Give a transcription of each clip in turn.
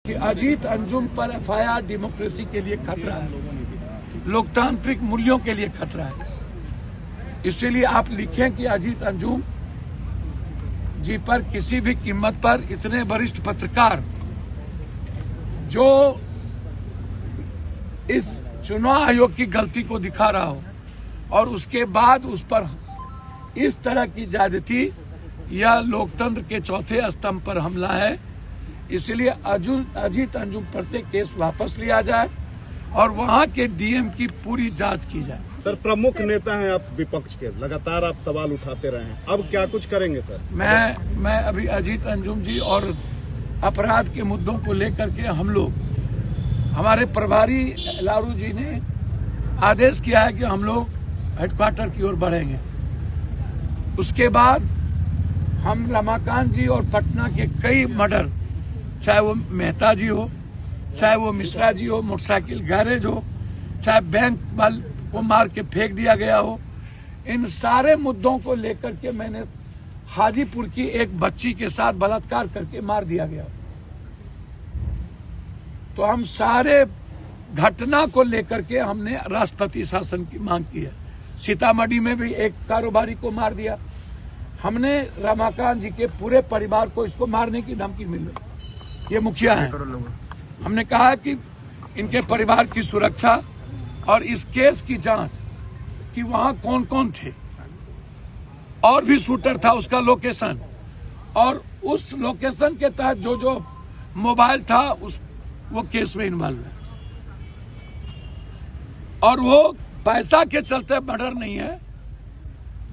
कि अजीत अंजुम पर FIR democracy के लिए खतरा है, लोकतांत्रिक मूल्यों के लिए खतरा है। इसीलिए आप लिखें कि अजीत अंजुम जी पर किसी भी कीमत पर इतने वरिष्ठ पत्रकार जो इस चुनाव आयोग की गलती को दिखा रहा हो और उसके बाद उस पर इस तरह की ज्यादती यह लोकतंत्र के चौथे स्तंभ पर हमला है। इसलिए अजीत अंजुम पर से केस वापस लिया जाए और वहां के डीएम की पूरी जांच की जाए। सर, प्रमुख नेता हैं आप विपक्ष के, लगातार आप सवाल उठाते रहे हैं, अब क्या कुछ करेंगे सर? मैं अभी अजीत अंजुम जी और अपराध के मुद्दों को लेकर के हम लोग, हमारे प्रभारी लारू जी ने आदेश किया है कि हम लोग हेडक्वार्टर की ओर बढ़ेंगे। उसके बाद हम रमाकांत जी और पटना के कई मर्डर, चाहे वो मेहता जी हो, चाहे वो मिश्रा जी हो, मोटरसाइकिल गैरेज हो, चाहे बैंक वाल को मार के फेंक दिया गया हो, इन सारे मुद्दों को लेकर के मैंने हाजीपुर की एक बच्ची के साथ बलात्कार करके मार दिया गया। तो हम सारे घटना को लेकर के हमने राष्ट्रपति शासन की मांग की है। सीतामढ़ी में भी एक कारोबारी को मार दिया। हमने रमाकांत जी के पूरे परिवार को इसको मारने की धमकी मिल रही। ये मुखिया है। हमने कहा कि इनके परिवार की सुरक्षा और इस केस की जांच कि वहां कौन कौन थे और भी शूटर था, उसका लोकेशन, और उस लोकेशन के तहत जो जो मोबाइल था वो केस में इन्वॉल्व है। और वो पैसा के चलते मर्डर नहीं है,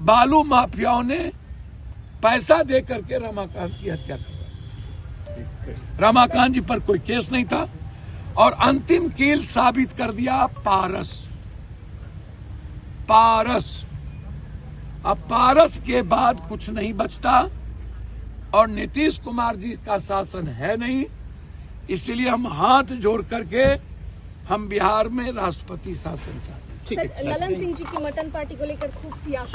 बालू माफियाओं ने पैसा दे करके रमाकांत की हत्या कर। रमाकांत जी पर कोई केस नहीं था और अंतिम कील साबित कर दिया पारस। अब पारस के बाद कुछ नहीं बचता और नीतीश कुमार जी का शासन है नहीं। इसलिए हम हाथ जोड़ करके हम बिहार में राष्ट्रपति शासन चाहते हैं। ललन सिंह जी की मटन पार्टी को लेकर खूब सियासत